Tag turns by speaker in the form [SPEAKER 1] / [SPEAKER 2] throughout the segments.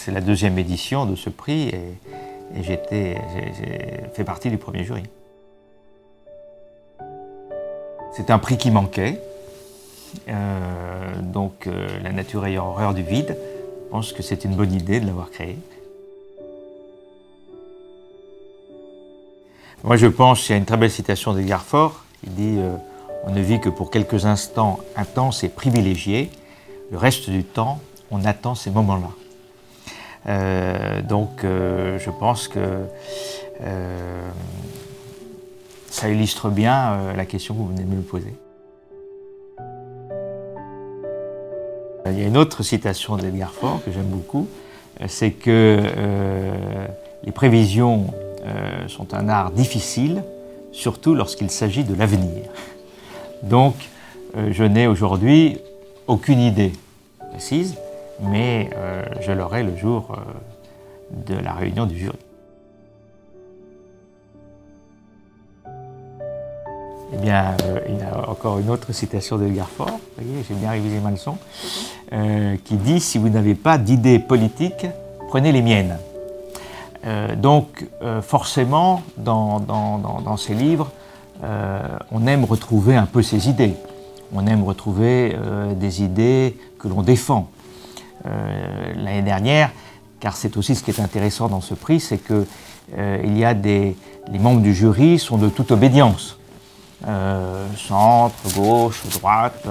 [SPEAKER 1] c'est la deuxième édition de ce prix et j'ai fait partie du premier jury. C'est un prix qui manquait, la nature ayant horreur du vide, je pense que c'est une bonne idée de l'avoir créé. Moi je pense qu'il y a une très belle citation d'Edgar Faure, il dit on ne vit que pour quelques instants intenses et privilégiés, le reste du temps on attend ces moments-là. Je pense que ça illustre bien la question que vous venez de me poser. Il y a une autre citation d'Edgar Faure que j'aime beaucoup, c'est que les prévisions sont un art difficile, surtout lorsqu'il s'agit de l'avenir. Donc, je n'ai aujourd'hui aucune idée précise, mais je l'aurai le jour de la réunion du jury. Eh bien, il y a encore une autre citation d'Edgar Faure, vous voyez, j'ai bien révisé ma leçon, qui dit « Si vous n'avez pas d'idées politiques, prenez les miennes ». Forcément, dans ces livres, on aime retrouver un peu ces idées. On aime retrouver des idées que l'on défend. L'année dernière, car c'est aussi ce qui est intéressant dans ce prix, c'est que les membres du jury sont de toute obédience. Centre, gauche, droite,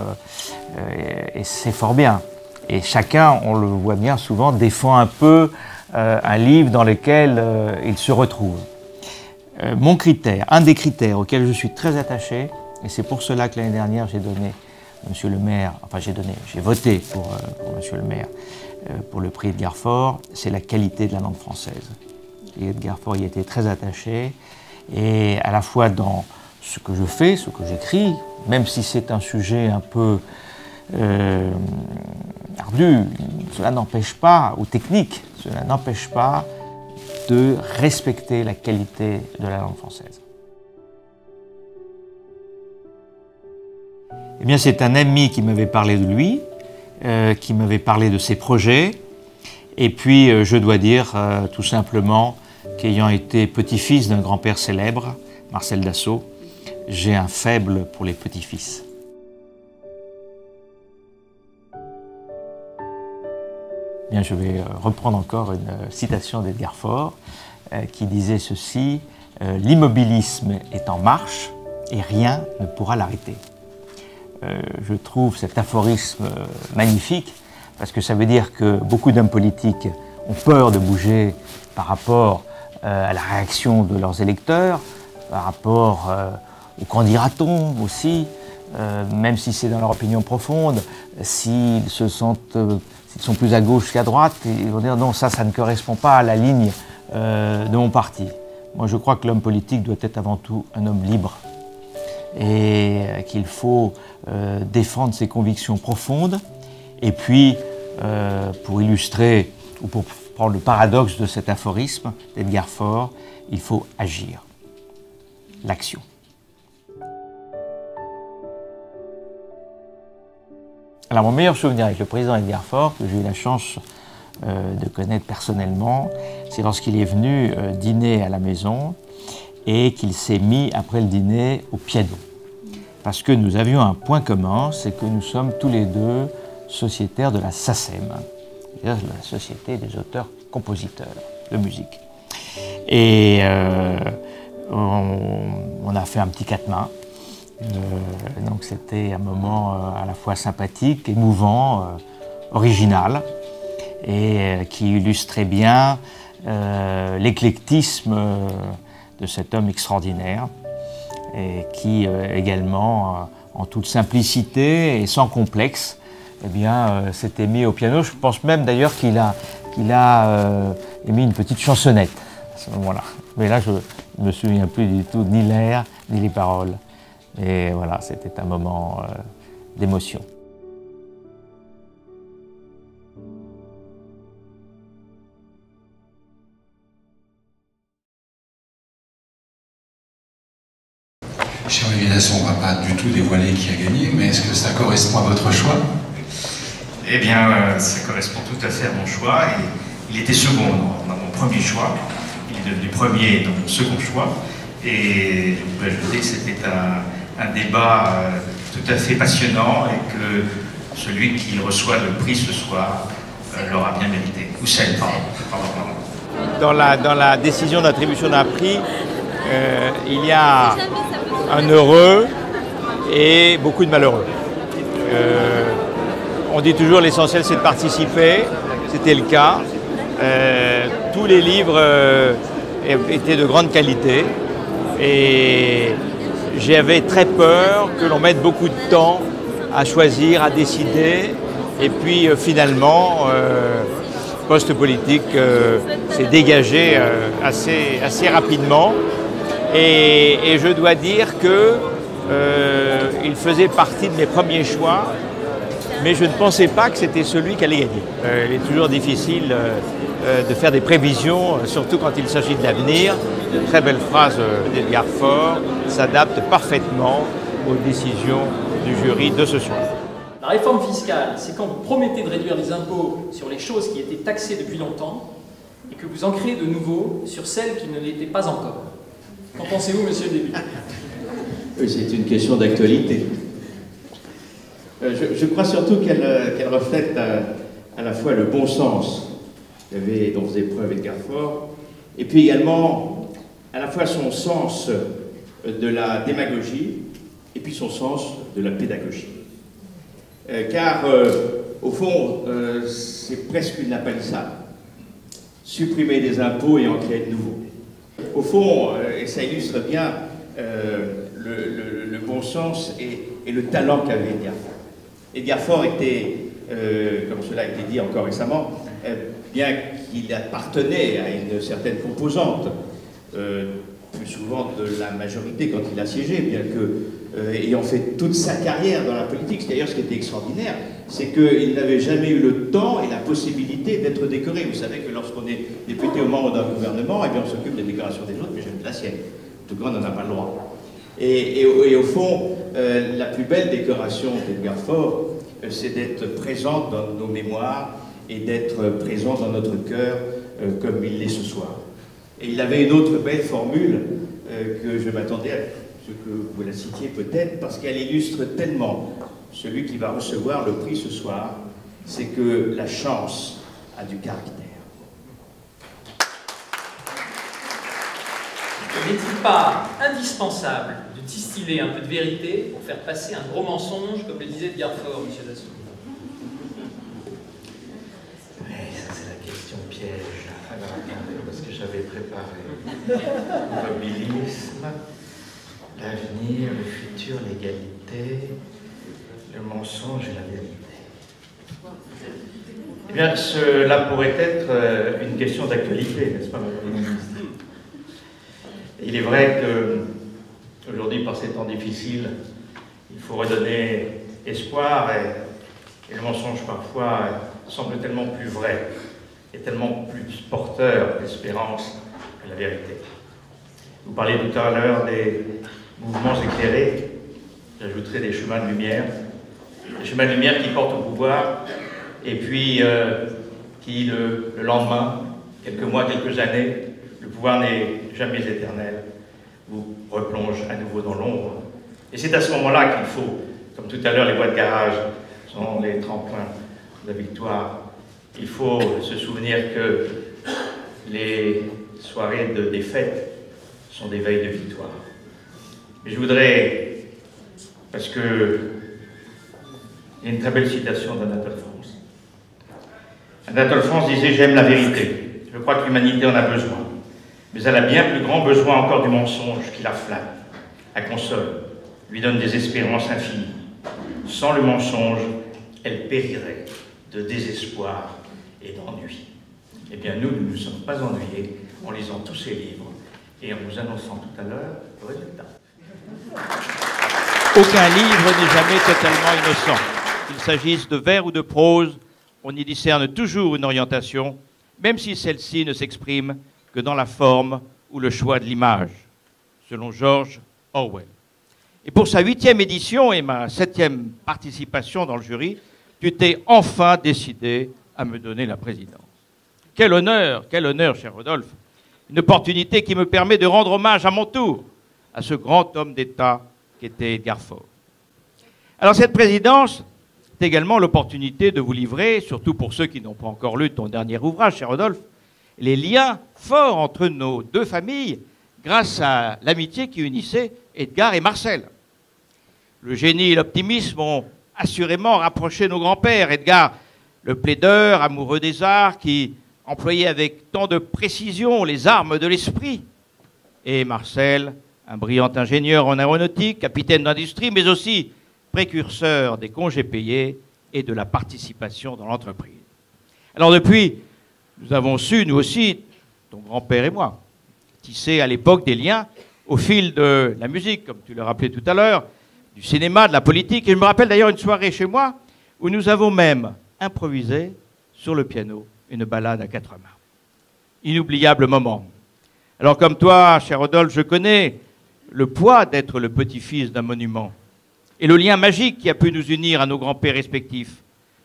[SPEAKER 1] et c'est fort bien. Et chacun, on le voit bien souvent, défend un peu un livre dans lequel il se retrouve. Mon critère, un des critères auxquels je suis très attaché, et c'est pour cela que l'année dernière j'ai donné Monsieur le maire, enfin j'ai voté pour Monsieur le maire pour le prix Edgar Faure, c'est la qualité de la langue française. Et Edgar Faure y était très attaché, et à la fois dans ce que je fais, ce que j'écris, même si c'est un sujet un peu ardu, cela n'empêche pas, ou technique, cela n'empêche pas de respecter la qualité de la langue française. Eh bien, c'est un ami qui m'avait parlé de lui, qui m'avait parlé de ses projets, et puis je dois dire tout simplement qu'ayant été petit-fils d'un grand-père célèbre, Marcel Dassault, j'ai un faible pour les petits-fils. Bien, je vais reprendre encore une citation d'Edgar Faure qui disait ceci, « L'immobilisme est en marche et rien ne pourra l'arrêter ». Je trouve cet aphorisme magnifique parce que ça veut dire que beaucoup d'hommes politiques ont peur de bouger par rapport à la réaction de leurs électeurs, par rapport au qu'en dira-t-on aussi, même si c'est dans leur opinion profonde, s'ils sont plus à gauche qu'à droite, ils vont dire non, ça ne correspond pas à la ligne de mon parti. Moi, je crois que l'homme politique doit être avant tout un homme libre et qu'il faut défendre ses convictions profondes. Et puis, pour illustrer, ou pour prendre le paradoxe de cet aphorisme d'Edgar Faure, il faut agir. L'action. Alors mon meilleur souvenir avec le président Edgar Faure, que j'ai eu la chance de connaître personnellement, c'est lorsqu'il est venu dîner à la maison et qu'il s'est mis après le dîner au piano. Parce que nous avions un point commun, c'est que nous sommes tous les deux sociétaires de la SACEM, c'est-à-dire la Société des auteurs-compositeurs de musique. Et on a fait un petit quatre-mains. Donc c'était un moment à la fois sympathique, émouvant, original, et qui illustrait bien l'éclectisme de cet homme extraordinaire, et qui également, en toute simplicité et sans complexe, eh bien, s'était mis au piano. Je pense même d'ailleurs qu'il a émis une petite chansonnette à ce moment-là. Mais là, je ne me souviens plus du tout ni l'air ni les paroles. Et voilà, c'était un moment d'émotion.
[SPEAKER 2] Cher Olivier Dassault, on ne va pas du tout dévoiler qui a gagné, mais est-ce que ça correspond à votre choix?
[SPEAKER 1] Eh bien, ça correspond tout à fait à mon choix.
[SPEAKER 3] Il était second dans mon premier choix, il est devenu premier dans mon second choix, et je peux ajouter que c'était un débat tout à fait passionnant et que celui qui reçoit le prix ce soir l'aura bien mérité. Hussein, pardon.
[SPEAKER 1] Dans la décision d'attribution d'un prix, il y a un heureux et beaucoup de malheureux. On dit toujours l'essentiel c'est de participer, c'était le cas. Tous les livres étaient de grande qualité et j'avais très peur que l'on mette beaucoup de temps à choisir, à décider, et puis finalement, poste politique s'est dégagé assez rapidement, et je dois dire que il faisait partie de mes premiers choix, mais je ne pensais pas que c'était celui qui allait gagner. Il est toujours difficile de faire des prévisions, surtout quand il s'agit de l'avenir. Une très belle phrase d'Edgar Faure s'adapte parfaitement aux décisions du jury de ce soir.
[SPEAKER 4] La réforme fiscale, c'est quand vous promettez de réduire les impôts sur les choses qui étaient taxées depuis longtemps et que vous en créez de nouveaux sur celles qui ne l'étaient pas encore. Qu'en pensez-vous, monsieur le député?
[SPEAKER 5] C'est une question d'actualité. Je crois surtout qu'elle reflète à la fois le bon sens dont faisait preuve Edgar Faure, et puis également à la fois son sens de la démagogie et puis son sens de la pédagogie. Car au fond, c'est presque une lapalissade. Supprimer des impôts et en créer de nouveaux. Au fond, et ça illustre bien le bon sens et le talent qu'avait Edgar Faure. Edgar Faure était, comme cela a été dit encore récemment, bien qu'il appartenait à une certaine composante, plus souvent de la majorité quand il a siégé, bien que, ayant fait toute sa carrière dans la politique, c'est d'ailleurs ce qui était extraordinaire, c'est qu'il n'avait jamais eu le temps et la possibilité d'être décoré. Vous savez que lorsqu'on est député au membre d'un gouvernement, eh bien on s'occupe des décorations des autres, mais jamais de la sienne. En tout cas, on n'en a pas le droit. Et au fond, la plus belle décoration d'Edgar Faure, c'est d'être présent dans nos mémoires et d'être présent dans notre cœur comme il l'est ce soir. Et il avait une autre belle formule que je m'attendais à ce que vous la citiez peut-être, parce qu'elle illustre tellement celui qui va recevoir le prix ce soir, c'est que la chance a du caractère.
[SPEAKER 4] N'est-il pas indispensable de distiller un peu de vérité pour faire passer un gros mensonge, comme le disait Edgar Faure, M. Dassault?
[SPEAKER 3] Oui, ça c'est la question piège. Alors attendez, parce que j'avais préparé l'immobilisme, l'avenir, le futur, l'égalité, le mensonge et la vérité. Eh bien, cela pourrait être une question d'actualité, n'est-ce pas, Madame la Ministre? Il est vrai qu'aujourd'hui, par ces temps difficiles, il faut redonner espoir et le mensonge parfois semble tellement plus vrai et tellement plus porteur d'espérance que la vérité. Vous parliez tout à l'heure des mouvements éclairés, j'ajouterai des chemins de lumière qui portent au pouvoir et puis qui le lendemain, quelques mois, quelques années, le pouvoir n'est jamais éternel, vous replonge à nouveau dans l'ombre. Et c'est à ce moment-là qu'il faut, comme tout à l'heure les voies de garage sont les tremplins de la victoire, il faut se souvenir que les soirées de défaite sont des veilles de victoire. Et je voudrais, parce que il y a une très belle citation d'Anatole France. Anatole France disait « J'aime la vérité, je crois que l'humanité en a besoin. Mais elle a bien plus grand besoin encore du mensonge qui la flatte, la console, lui donne des espérances infinies. Sans le mensonge, elle périrait de désespoir et d'ennui. » Eh bien, nous ne nous sommes pas ennuyés en lisant tous ces livres et en vous annonçant tout à l'heure le résultat.
[SPEAKER 1] Aucun livre n'est jamais totalement innocent. Qu'il s'agisse de vers ou de prose, on y discerne toujours une orientation, même si celle-ci ne s'exprime que dans la forme ou le choix de l'image, selon George Orwell. Et pour sa 8e édition et ma 7e participation dans le jury, tu t'es enfin décidé à me donner la présidence.
[SPEAKER 5] quel honneur, cher Rodolphe. Une opportunité qui me permet de rendre hommage à mon tour à ce grand homme d'État qu'était Edgar Faure. Alors cette présidence est également l'opportunité de vous livrer, surtout pour ceux qui n'ont pas encore lu ton dernier ouvrage, cher Rodolphe, les liens forts entre nos deux familles grâce à l'amitié qui unissait Edgar et Marcel. Le génie et l'optimisme ont assurément rapproché nos grands-pères. Edgar, le plaideur, amoureux des arts, qui employait avec tant de précision les armes de l'esprit. Et Marcel, un brillant ingénieur en aéronautique, capitaine d'industrie, mais aussi précurseur des congés payés et de la participation dans l'entreprise. Alors depuis, nous avons su, nous aussi, ton grand-père et moi, tisser à l'époque des liens au fil de la musique, comme tu le rappelais tout à l'heure, du cinéma, de la politique. Et je me rappelle d'ailleurs une soirée chez moi où nous avons même improvisé sur le piano une ballade à 4 mains. Inoubliable moment. Alors comme toi, cher Rodolphe, je connais le poids d'être le petit-fils d'un monument et le lien magique qui a pu nous unir à nos grands-pères respectifs.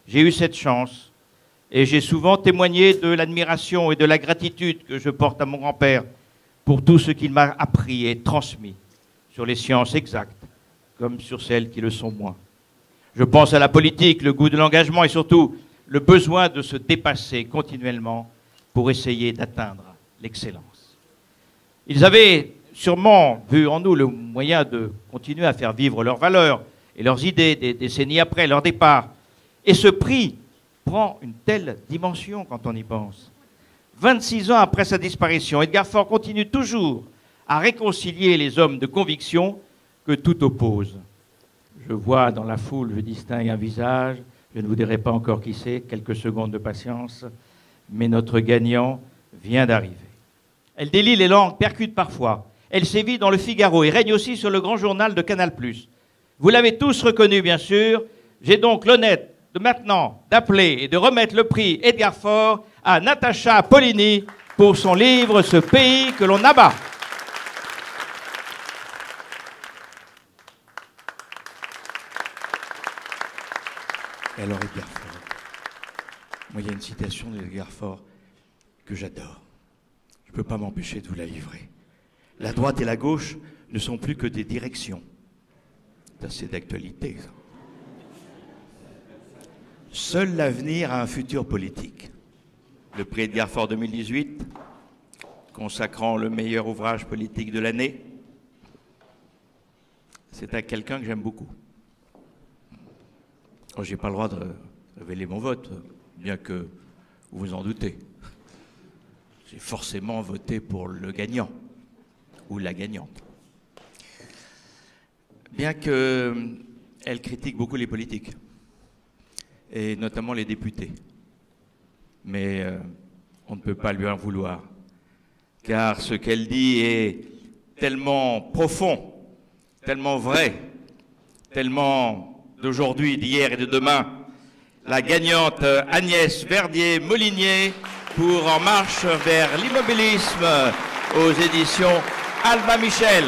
[SPEAKER 5] J'ai eu cette chance et j'ai souvent témoigné de l'admiration et de la gratitude que je porte à mon grand-père pour tout ce qu'il m'a appris et transmis sur les sciences exactes comme sur celles qui le sont moins. Je pense à la politique, le goût de l'engagement et surtout le besoin de se dépasser continuellement pour essayer d'atteindre l'excellence. Ils avaient sûrement vu en nous le moyen de continuer à faire vivre leurs valeurs et leurs idées des décennies après leur départ. Et ce prix prend une telle dimension quand on y pense. 26 ans après sa disparition, Edgar Faure continue toujours à réconcilier les hommes de conviction que tout oppose. Je vois dans la foule, je distingue un visage, je ne vous dirai pas encore qui c'est, quelques secondes de patience, mais notre gagnant vient d'arriver. Elle délie les langues, percute parfois. Elle sévit dans le Figaro et règne aussi sur le grand journal de Canal+. Vous l'avez tous reconnu, bien sûr. J'ai donc l'honnête de maintenant d'appeler et de remettre le prix Edgar Faure à Natacha Polony pour son livre « Ce pays que l'on abat ».
[SPEAKER 6] Et alors Edgar Faure, moi il y a une citation d'Edgar Faure que j'adore. Je ne peux pas m'empêcher de vous la livrer. La droite et la gauche ne sont plus que des directions. Ça, c'est d'actualité, ça. Seul l'avenir a un futur politique. Le prix Edgar Faure 2018, consacrant le meilleur ouvrage politique de l'année, c'est à quelqu'un que j'aime beaucoup. Je n'ai pas le droit de révéler mon vote, bien que vous vous en doutez. J'ai forcément voté pour le gagnant, ou la gagnante. Bien qu'elle critique beaucoup les politiques, et notamment les députés. Mais on ne peut pas lui en vouloir, car ce qu'elle dit est tellement profond, tellement vrai, tellement d'aujourd'hui, d'hier et de demain. La gagnante Agnès Verdier-Molinier pour En marche vers l'immobilisme aux éditions Albin Michel.